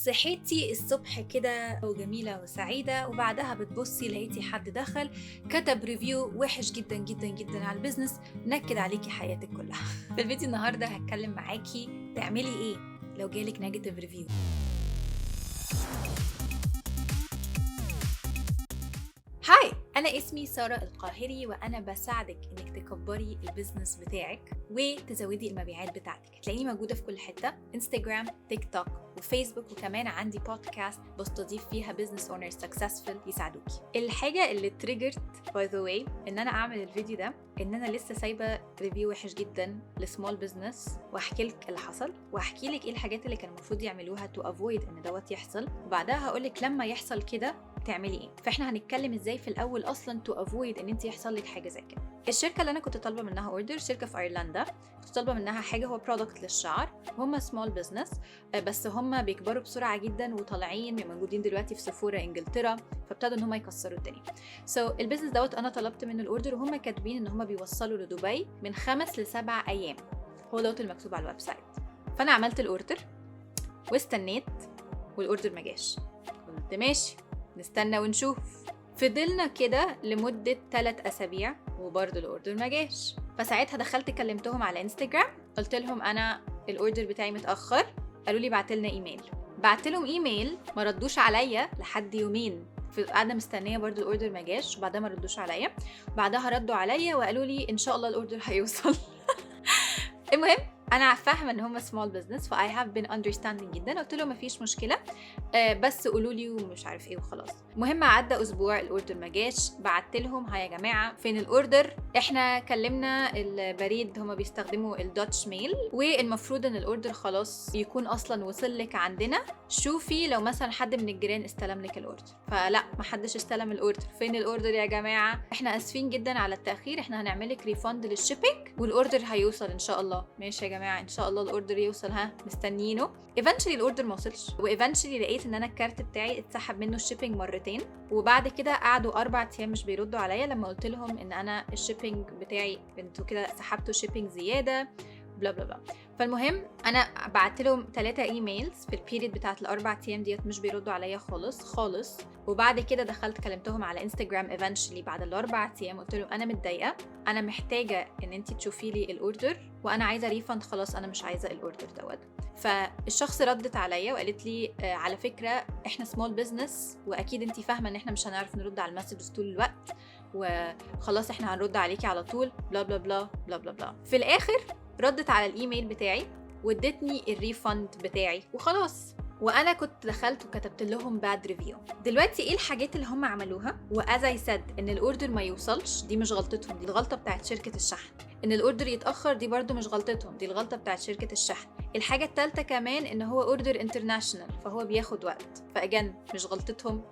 صحيتي الصبح كده وجميلة وسعيدة، وبعدها بتبصي لقيتي حد دخل كتب ريفيو وحش جدا جدا جدا على البيزنس، نكد عليكي حياتك كلها. في الفيديو النهاردة هتكلم معاكي تعملي ايه لو جالك نيجاتيف ريفيو. هاي، أنا اسمي سارة القاهري، وأنا بساعدك إنك تكبري البيزنس بتاعك وتزودي المبيعات بتاعتك. هتلاقيني موجودة في كل حتة، انستجرام، تيك توك وفيسبوك، وكمان عندي بودكاست بستضيف فيها بزنس اونرز سكسسفul يساعدوكي. الحاجة اللي تريجرت باي ذا واي إن أنا أعمل الفيديو ده إن أنا لسه سايبة ريفيو وحش جدا لسمول بزنس، وأحكي لك اللي حصل، وأحكي لك إيه الحاجات اللي كان المفروض يعملوها تو افويد إن دوت يحصل، وبعدها هقول لك لما يحصل كده تعملي ايه. فاحنا هنتكلم ازاي في الاول اصلا تو افويد ان انت يحصل لك حاجه زي كده. الشركه اللي انا كنت طالبه منها اوردر شركه في ايرلندا، كنت طالبه منها حاجه هو برودكت للشعر. هم سمول بزنس بس هم بيكبروا بسرعه جدا وطالعين موجودين دلوقتي في سفورة انجلترا، فابتدوا ان هم يكسروا الدنيا. البيزنس دوت انا طلبت منه الاوردر، وهم كاتبين ان هم بيوصلوا لدبي من 5 ل7 ايام، هو دوت المكتوب على الويب سايت. فانا عملت الاوردر واستنيت والاوردر ما جاش. قلت ماشي نستنى ونشوف. فضلنا كده لمدة 3 أسابيع وبرضه الأوردر ما جاش. فساعتها دخلت كلمتهم على انستجرام، قلت لهم أنا الأوردر بتاعي متأخر. قالوا لي بعتلنا إيميل. بعتلهم إيميل ما ردوش عليا لحد يومين، قاعدة مستنية برضه الأوردر ما جاش، وبعدها ما ردوش عليا. بعدها ردوا عليا وقالوا لي إن شاء الله الأوردر هيوصل. المهم انا فاهمه ان هم سمول بزنس، فاي هاف بين اندرستاندينج جدا. قلت لهم مفيش مشكله، بس قولوا لي ومش عارف ايه وخلاص. المهم عدى اسبوع الاوردر ما جاش. بعت لهم هيا يا جماعه فين الاوردر؟ احنا كلمنا البريد، هم بيستخدموا الدوتش ميل، والمفروض ان الاوردر خلاص يكون اصلا وصل لك عندنا. شوفي لو مثلا حد من الجيران استلم لك الاوردر. فلا، ما حدش استلم الاوردر. فين الاوردر يا جماعه؟ احنا اسفين جدا على التاخير، احنا هنعمل لك ريفند للشيبينج والاوردر هيوصل ان شاء الله. ماشي يا جماعه ان شاء الله الاوردر يوصل، مستنيينه. ايفنتشلي الاوردر ما وصلش، وايفنتشلي لقيت ان انا الكارت بتاعي اتسحب منه الشيبينج مرتين. وبعد كده قعدوا 4 ايام مش بيردوا عليا لما قلت لهم ان انا الشيبينج بتاعي انتوا كده سحبتوا شيبينج زياده بلا بلا بلا. فالمهم انا بعت لهم 3 ايميلز في البيريد بتاعت ال4 ايام ديت، مش بيردوا عليا خالص خالص. وبعد كده دخلت كلمتهم على انستجرام ايفنتشلي بعد ال4 ايام، قلت لهم انا متضايقه، انا محتاجه ان انت تشوفي لي الاوردر، وانا عايزه ريفند خلاص، انا مش عايزه الاوردر دوت. فالشخص ردت عليا وقالت لي على فكره احنا سمول بزنس، واكيد انت فاهمه ان احنا مش هنعرف نرد على المسجز طول الوقت، وخلاص احنا هنرد عليكي على طول بلا بلا بلا بلا بلا بلا. في الاخر ردت على الايميل بتاعي وادتني الريفند بتاعي وخلاص. وانا كنت دخلت وكتبت لهم باد ريفيو. دلوقتي ايه الحاجات اللي هم عملوها؟ واز اي سيد ان الاوردر ما يوصلش دي مش غلطتهم، دي الغلطه بتاعت شركه الشحن. ان الاوردر يتاخر دي برضو مش غلطتهم، دي الغلطه بتاعت شركه الشحن. الحاجه الثالثه كمان ان هو اوردر انترناشونال، فهو بياخد وقت، فاجن مش غلطتهم،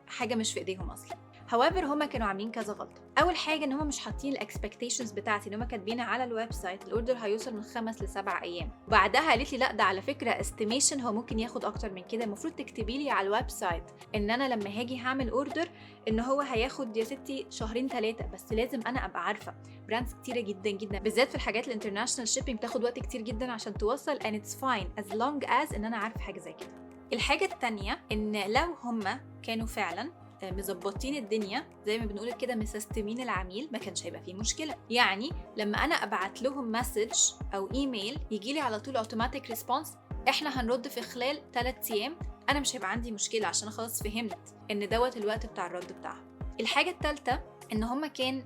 حاجه مش في ايديهم اصلا. however هما كانوا عاملين كذا غلطه. اول حاجه ان هما مش حاطين الاكسبكتيشنز بتاعتي، ان هما كاتبين على الويب سايت الاوردر هيوصل من 5 ل7 ايام. وبعدها قالت لي لا ده على فكره استيميشن، هو ممكن ياخد اكتر من كده. المفروض تكتبي لي على الويب سايت ان انا لما هاجي هعمل اوردر ان هو هياخد يا ستي 2-3 بس لازم انا ابقى عارفه. براندز كتيره جدا جدا بالذات في الحاجات الانترناشونال شيبينج بتاخد وقت كتير جدا عشان توصل، and it's fine as long as ان انا عارفه حاجه زي كده. الحاجه الثانيه ان لو هما كانوا فعلا مزبطين الدنيا زي ما بنقول كده، مسستمين العميل، ما كانش هيبقى فيه مشكله. يعني لما انا ابعت لهم مسج او ايميل يجي لي على طول اوتوماتيك ريسبونس احنا هنرد في خلال 3 ايام، انا مش هيبقى عندي مشكله عشان خلاص فهمت ان دوت الوقت بتاع الرد بتاعهم. الحاجه الثالثه ان هما كان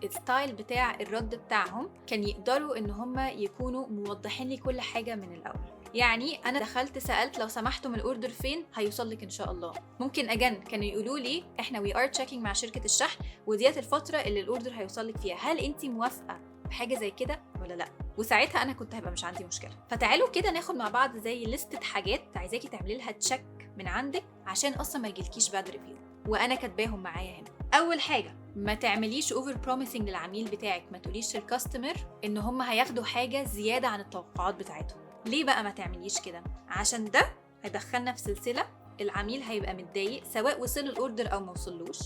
الستايل بتاع الرد بتاعهم كان يقدروا ان هما يكونوا موضحين لي كل حاجه من الاول. يعني انا دخلت سالت لو سمحتم الاوردر فين هيوصل لك ان شاء الله. ممكن اجن كانوا يقولوا لي احنا وي ار تشيكينج مع شركه الشحن وديت الفتره اللي الاوردر هيوصل لك فيها، هل انت موافقه بحاجه زي كده ولا لا؟ وساعتها انا كنت هيبقى مش عندي مشكله. فتعالوا كده ناخد مع بعض زي لستة حاجات عايزاكي تعملي لها تشيك من عندك عشان اصلا ما يجيلكيش باد ريفيو، وانا كاتباهم معايا هنا. اول حاجه ما تعمليش اوفر بروميسنج للعميل بتاعك، ما تقوليش للكاستمر ان هم هياخدوا حاجه زياده عن التوقعات بتاعتهم. ليه بقى ما تعمليش كده؟ عشان ده هيدخلنا في سلسله العميل هيبقى متضايق سواء وصل الاوردر او ما وصلوش،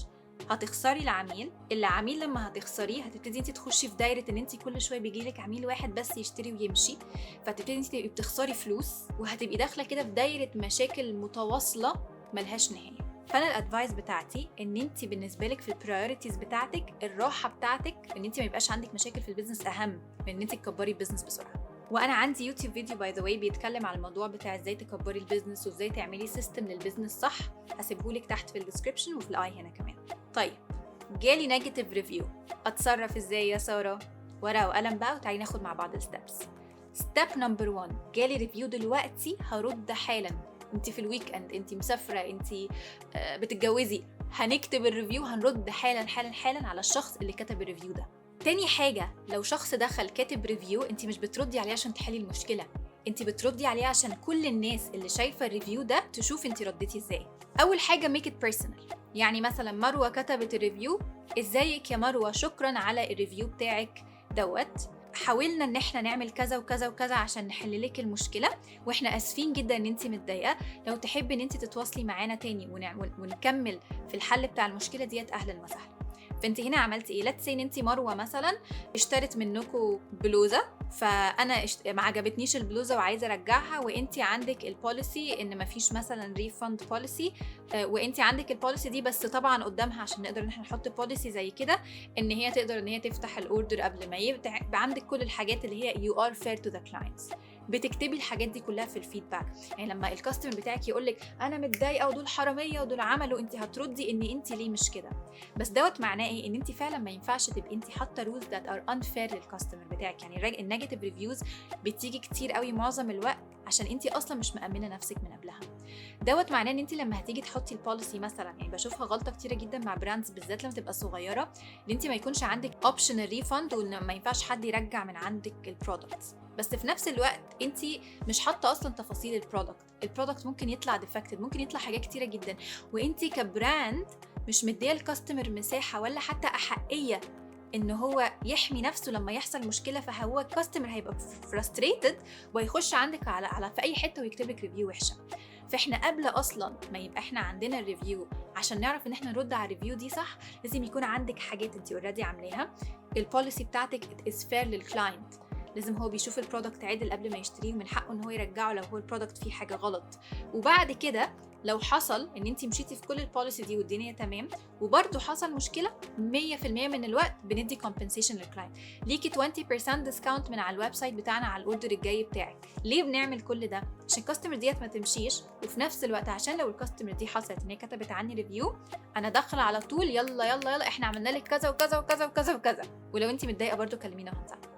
هتخسري العميل لما هتخسريه هتبتدي انت تخشي في دايره ان انت كل شويه بيجيلك عميل واحد بس يشتري ويمشي، فتبتدي انت تبقي بتخسري فلوس، وهتبقي داخله كده في دايره مشاكل متواصله ملهاش نهايه. فانا الادفايس بتاعتي ان انت بالنسبه لك في البرايورتيز بتاعتك الراحه بتاعتك، ان انت ما يبقاش عندك مشاكل في البيزنس اهم من ان انت تكبري البيزنس بسرعه. وانا عندي يوتيوب فيديو باي ذا واي بيتكلم على الموضوع بتاع ازاي تكبري البيزنس وازاي تعملي سيستم للبيزنس صح، هسيبهولك تحت في الديسكربشن وفي الاي هنا كمان. طيب جالي نيجاتيف ريفيو، اتصرف ازاي يا ساره؟ ورقه وقلم بقى وتعالي ناخد مع بعض الستبس. ستيب نمبر 1، جالي ريفيو دلوقتي هرد حالا. انت في الويك اند، انت مسافره، انت بتتجوزي، هنكتب الريفيو، هنرد حالا حالا حالا على الشخص اللي كتب الريفيو ده. تاني حاجة، لو شخص دخل كاتب ريفيو انت مش بتردي عليه عشان تحلي المشكلة، انت بتردي عليه عشان كل الناس اللي شايفة الريفيو ده تشوف انت رديتي ازاي. اول حاجة make it personal، يعني مثلا مروة كتبت الريفيو، ازيك يا مروة، شكرا على الريفيو بتاعك دوت، حاولنا ان احنا نعمل كذا وكذا وكذا عشان نحل لك المشكله، واحنا اسفين جدا ان انت متضايقه، لو تحبي ان انت تتواصلي معانا تاني ونكمل في الحل بتاع المشكله ديت اهلا وسهلا. فانت هنا عملتي ايه؟ ليتس سي ان انت مروه مثلا اشترت منكم بلوزه، فانا ما عجبتنيش البلوزه وعايزه ارجعها، وانت عندك البوليسي ان مفيش مثلا ريفند بوليسي، وانت عندك البوليسي دي، بس طبعا قدامها عشان نقدر ان احنا نحط بوليسي زي كده ان هي تقدر ان هي تفتح الاوردر قبل ما يبقى عندك كل الحاجات اللي هي you are fair to the clients. بتكتبي الحاجات دي كلها في الفيدباك. يعني لما الكاستمر بتاعك يقولك انا متضايقه ودول حراميه ودول عملوا، انت هتردي ان انت ليه مش كده، بس دوت معناه ايه؟ ان انت فعلا ما ينفعش تبقي انت حاطه رولز that are unfair للكاستمر بتاعك. يعني النيجاتيف ريفيوز بتيجي كتير قوي معظم الوقت عشان انت اصلا مش مأمنه نفسك من قبلها. دوت معناه ان انت لما هتيجي تحطي البوليسي مثلا، يعني بشوفها غلطه كتيره جدا مع براندز بالذات لما تبقى صغيره، ان انت ما يكونش عندك اوبشن الريفند وان ما ينفعش حد يرجع من عندك البرودكتس، بس في نفس الوقت انت مش حاطه اصلا تفاصيل البرودكت ممكن يطلع ديفكتد، ممكن يطلع حاجات كتيره جدا، وانت كبراند مش مديه الكاستمر مساحه ولا حتى احقيه ان هو يحمي نفسه لما يحصل مشكله، فهو الكاستمر هيبقى فرستريتد ويخش عندك على في اي حته ويكتب لك ريفيو وحشه. فاحنا قبل اصلا ما يبقى احنا عندنا الريفيو عشان نعرف ان احنا نرد على الريفيو دي صح، لازم يكون عندك حاجات انت اوريدي عاملاها، البوليسي بتاعتك از فير للكلاينت، لازم هو بيشوف البرودكت عادل قبل ما يشتريه، ومن حقه ان هو يرجعه لو هو البرودكت فيه حاجه غلط. وبعد كده لو حصل ان انت مشيتي في كل البوليسي دي والدنيا تمام وبرده حصل مشكله، 100% من الوقت بندي كومبنسيشن للكلاينت، ليكي 20% ديسكاونت من على الويب سايت بتاعنا على الاوردر الجاي بتاعك. ليه بنعمل كل ده؟ عشان الكاستمر ديت ما تمشيش، وفي نفس الوقت عشان لو الكاستمر دي حصلت ان هي كتبت عني ريفيو، انا داخله على طول يلا يلا يلا احنا عملنا لك كذا وكذا وكذا وكذا وكذا، ولو انت متضايقه برده كلمينا وهنساعدك.